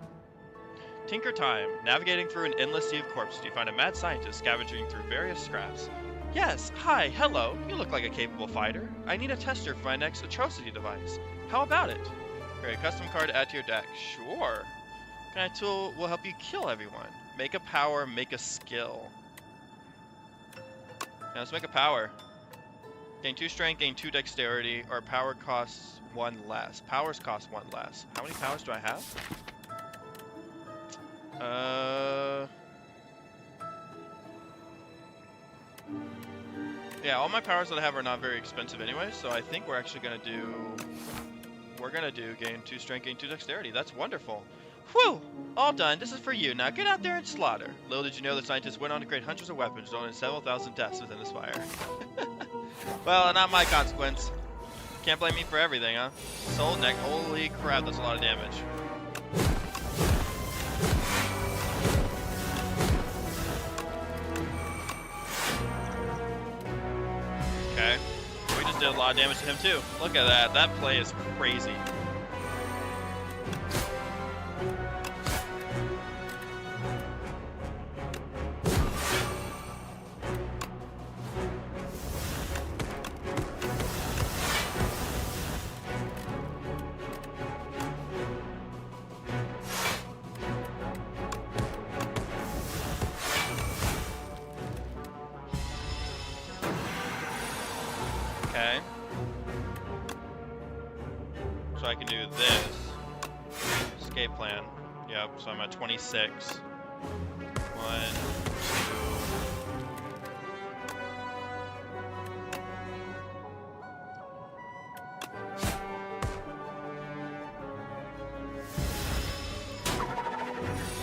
Tinker time. Navigating through an endless sea of corpses, you find a mad scientist scavenging through various scraps. Yes, hi, hello. You look like a capable fighter. I need a tester for my next atrocity device. How about it? Create a custom card to add to your deck. Sure. Kind of tool will help you kill everyone. Make a power, make a skill. Now let's make a power. Gain 2 strength, gain 2 dexterity, or power costs 1 less. Powers cost 1 less. How many powers do I have? Yeah, all my powers that I have are not very expensive anyway, so I think we're actually gonna do gain 2 strength, gain 2 dexterity. That's wonderful. Whew! All done. This is for you. Now get out there and slaughter. Little did you know the scientists went on to create hundreds of weapons, resulting in several thousand deaths within the Spire. Well, not my consequence. Can't blame me for everything, huh? Soul neck. Holy crap, that's a lot of damage. Okay. We just did a lot of damage to him too. Look at that. That play is crazy. Okay. So I can do this. Escape plan. Yep, so I'm at 26. 1, 2.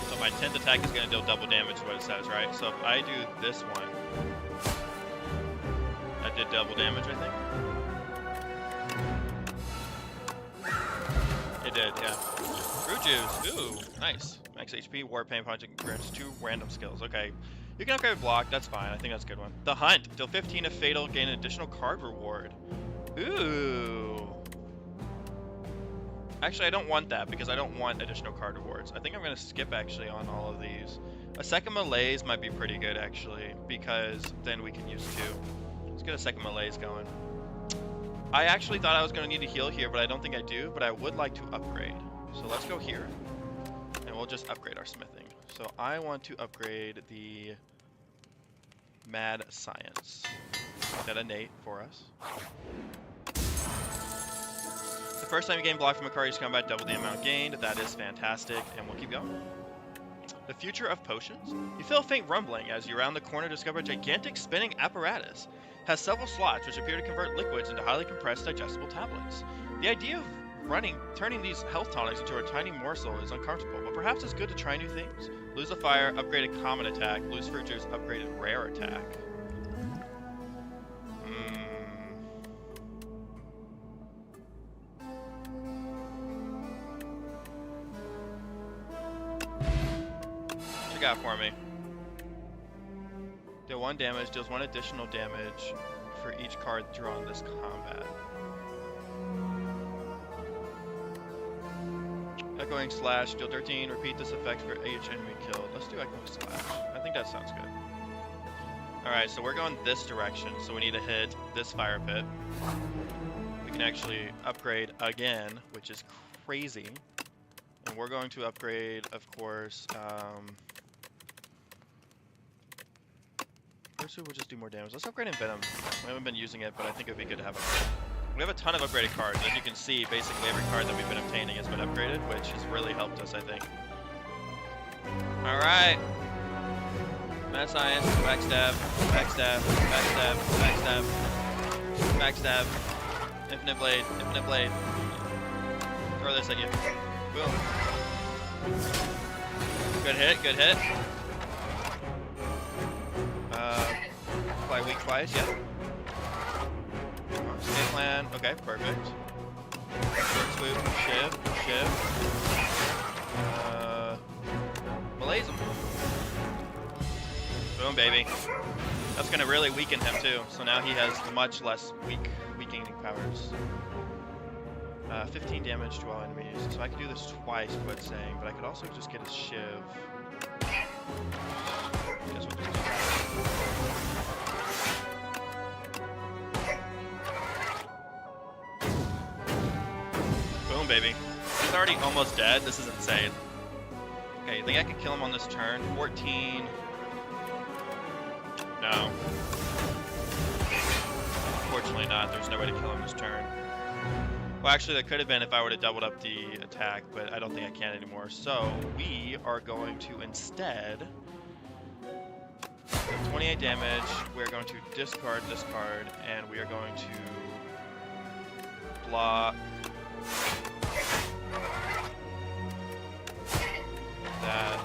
So my 10th attack is going to deal double damage, is what it says, right? So if I do this one, that did double damage, I think. It did, yeah. Fruit juice, ooh, nice. Max HP, War Pain Punch, grants 2 random skills. Okay, you can upgrade block, that's fine. I think that's a good one. The Hunt, deal 15 of Fatal, gain an additional card reward. Ooh. Actually, I don't want that because I don't want additional card rewards. I think I'm going to skip actually on all of these. A second malaise might be pretty good actually because then we can use 2. Let's get a second malaise going. I actually thought I was going to need to heal here, but I don't think I do. But I would like to upgrade. So let's go here and we'll just upgrade our smithing. So I want to upgrade the Mad Science. Make that innate for us. The first time you gain block from a card, you combat double the amount gained. That is fantastic, and we'll keep going. The future of potions. You feel a faint rumbling as you round the corner discover a gigantic spinning apparatus. Has several slots which appear to convert liquids into highly compressed digestible tablets. The idea of turning these health tonics into a tiny morsel is uncomfortable, but perhaps it's good to try new things. Lose the fire, upgraded common attack. Lose fruit juice, upgraded rare attack. Check out for me. Deal 1 damage, deals 1 additional damage for each card drawn this combat. Echoing Slash, deal 13, repeat this effect for each enemy killed. Let's do Echoing Slash. I think that sounds good. Alright, so we're going this direction, so we need to hit this fire pit. We can actually upgrade again, which is crazy. And we're going to upgrade, of course, first we'll just do more damage. Let's upgrade Venom. We haven't been using it, but I think it would be good to have it. We have a ton of upgraded cards. As you can see, basically every card that we've been obtaining has been upgraded, which has really helped us, I think. Alright. Mad Science, backstab, backstab, backstab, backstab, backstab. Infinite blade, infinite blade. Throw this at you. Boom. Good hit, good hit. Fly weak twice, yeah. Escape plan, okay, perfect. Short swoop, shiv. Malaise him. Boom, baby. That's gonna really weaken him too. So now he has much less weakening powers. 15 damage to all enemies. So I could do this twice, quit saying, but I could also just get a shiv. Yes, we'll just do that. Boom, baby. He's already almost dead. This is insane. Okay, you think I could kill him on this turn? 14. No. Unfortunately not. There's no way to kill him this turn. Well, actually, that could have been if I would have doubled up the attack, but I don't think I can anymore. So, we are going to instead... 28 damage. We're going to discard this card, and we are going to block... that.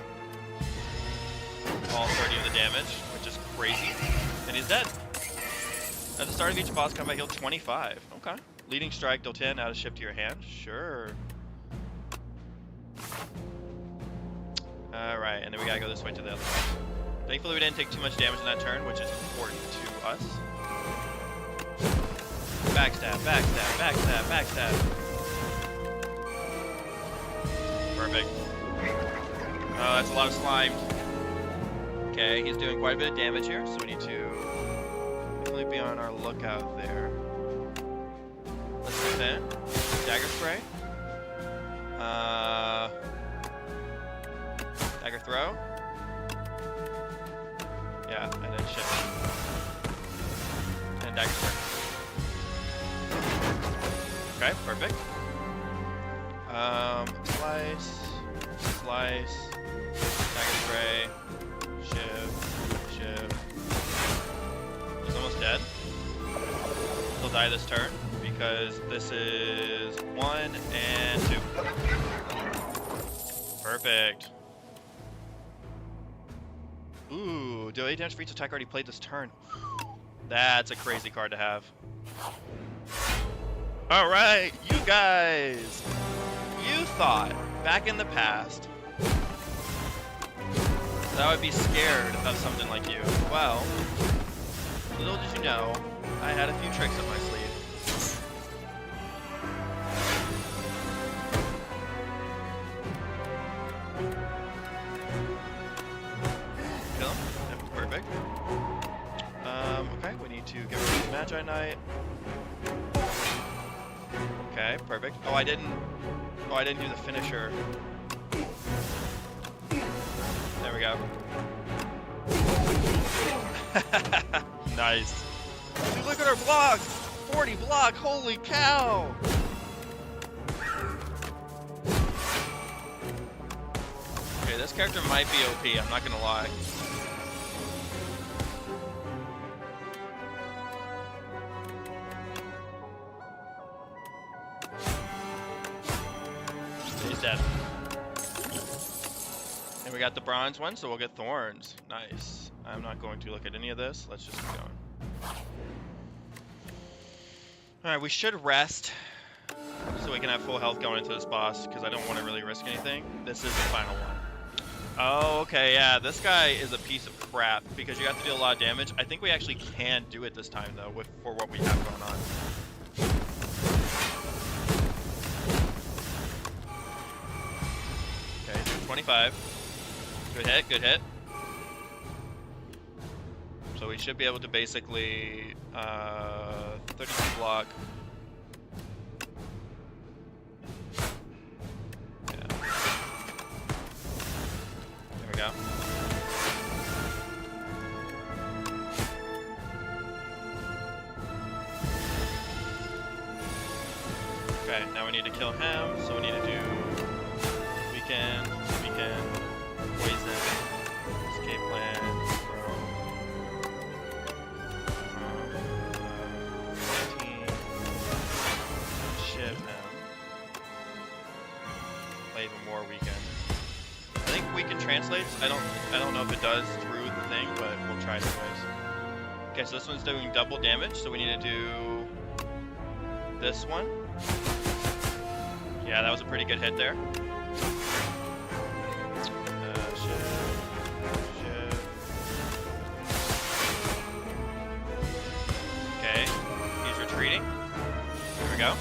All 30 of the damage, which is crazy. And he's dead. At the start of each boss combat, heal 25. Okay. Leading strike, deal 10, add a shift to your hand. Sure. Alright, and then we gotta go this way to the other one. Thankfully, we didn't take too much damage in that turn, which is important to us. Backstab, backstab, backstab, backstab. Perfect. Oh, that's a lot of slime. Okay, he's doing quite a bit of damage here, so we need to definitely be on our lookout there. Let's do that. Dagger spray. Dagger throw. Yeah, and then shift. And dagger spray. Okay, perfect. Slice. Slice. Dagger spray. Shiv. Shiv. He's almost dead. He'll die this turn because this is 1 and 2. Perfect. Ooh, deal 8 damage for each attack already played this turn. That's a crazy card to have. Alright, you guys! You thought, back in the past, that I would be scared of something like you. Well, little did you know, I had a few tricks up my sleeve. Magi Knight. Okay, perfect. Oh, I didn't do the finisher. There we go. Nice. Dude, look at our block! 40 block, holy cow! Okay, this character might be OP, I'm not gonna lie. He's dead. And we got the bronze one, so we'll get thorns. Nice. I'm not going to look at any of this. Let's just keep going. Alright, we should rest so we can have full health going into this boss, because I don't want to really risk anything. This is the final one. Oh, okay, yeah. This guy is a piece of crap, because you have to deal a lot of damage. I think we actually can do it this time, though, for what we have going on. Okay, 25. Good hit, good hit. So we should be able to basically 32 block. Yeah. There we go. Okay, now we need to kill him, so we need to do weekend, poison, escape plan, throw, 19, shiv him, play even more weekend. I think weekend translates. I don't know if it does through the thing, but we'll try it anyways. Okay, so this one's doing double damage, so we need to do this one. Yeah, that was a pretty good hit there. Okay, he's retreating. Here we go.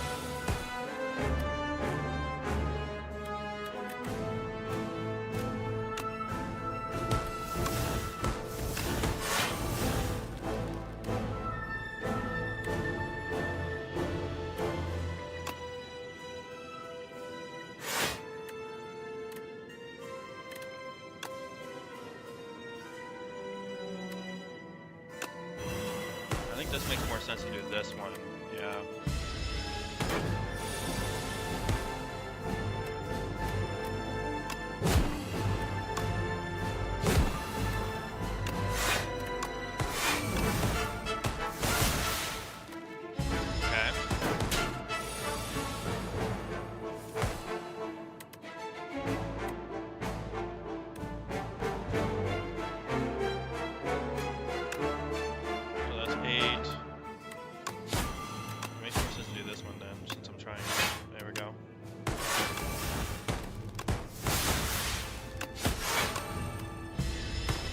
I think this makes more sense to do this one. Yeah. Okay.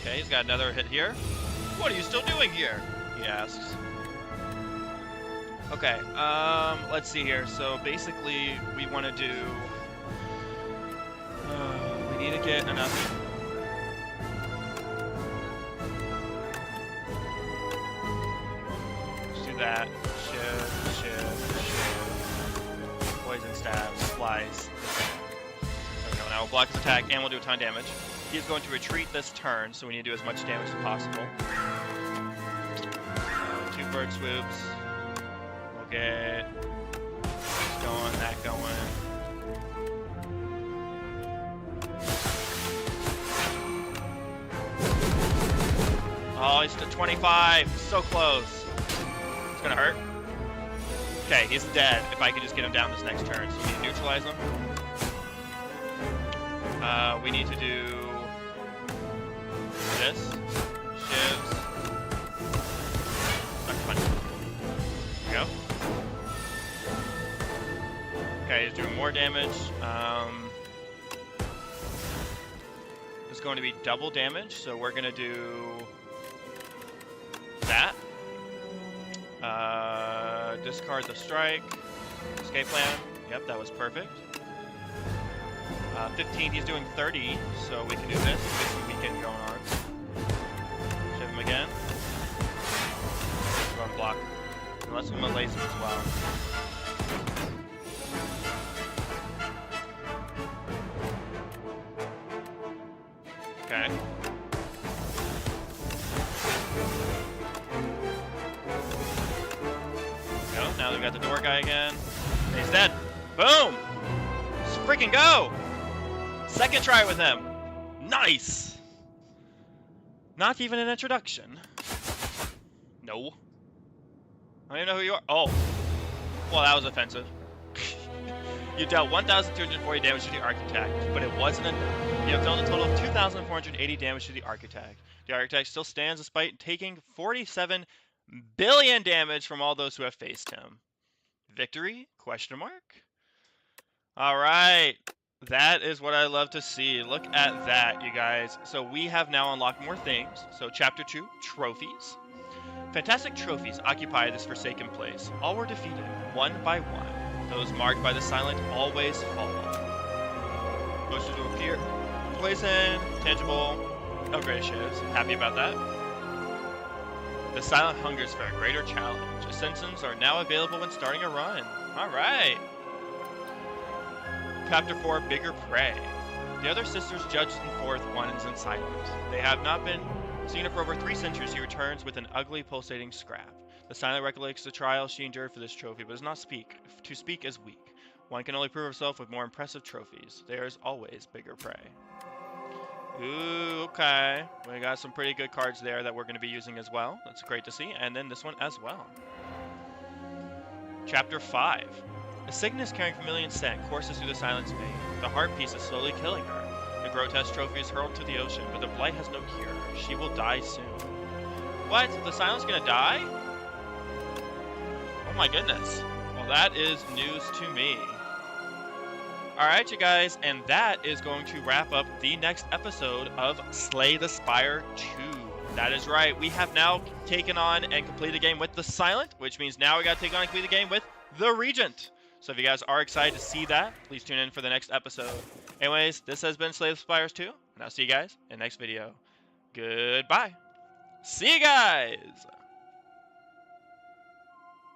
Okay, he's got another hit here. What are you still doing here? He asks. Okay, let's see here. So basically, we want to do... we need to get enough... Let's do that. Shiv. Poison stab, splice. There we go. Now we'll block his attack and we'll do a ton of damage. He's going to retreat this turn, so we need to do as much damage as possible. 2 bird swoops. We'll get this going, that going. Oh, he's to 25. So close. It's gonna hurt. Okay, he's dead. If I could just get him down this next turn, so we need to neutralize him. We need to do this, shivs. There we go. Okay, he's doing more damage. It's going to be double damage, so we're gonna do that. Discard the strike. Escape plan. Yep, that was perfect. 15, he's doing 30, so we can do this. Get some weekend going on. Shiv him again. Go and block. unless we malaise him as well. Okay. Go. Now we've got the door guy again. He's dead. Boom! Let's freaking go! Second try with him. Nice! Not even an introduction. No. I don't even know who you are. Oh. Well, that was offensive. You dealt 1,240 damage to the Architect, but it wasn't enough. You have dealt a total of 2,480 damage to the Architect. The Architect still stands despite taking 47 billion damage from all those who have faced him. Victory? Question mark? Alright. That is what I love to see. Look at that, you guys. So we have now unlocked more things. So Chapter 2, Trophies. Fantastic trophies occupy this forsaken place. All were defeated, one by one. Those marked by the silent always fall. Posters will appear. Poison, tangible, upgraded shivs. Happy about that. The silent hungers for a greater challenge. Ascensions are now available when starting a run. Alright. Chapter 4, Bigger Prey. The other sisters judge them forth one is in silence. They have not been seen for over 3 centuries. He returns with an ugly pulsating scrap. The silent recollects the trial she endured for this trophy, but does not speak. To speak is weak. One can only prove himself with more impressive trophies. There is always bigger prey. Ooh, okay. We got some pretty good cards there that we're going to be using as well. That's great to see. And then this one as well. Chapter 5. A sickness carrying familiar scent courses through the silence vein. The heart piece is slowly killing her. The grotesque trophy is hurled to the ocean, but the blight has no cure. She will die soon. What? The silent's gonna die? Oh my goodness. Well, that is news to me. Alright, you guys, and that is going to wrap up the next episode of Slay the Spire 2. That is right. We have now taken on and completed the game with the Silent, which means now we got to take on and complete the game with the Regent. So if you guys are excited to see that, please tune in for the next episode. Anyways, this has been Slay the Spire 2, and I'll see you guys in the next video. Goodbye. See you guys!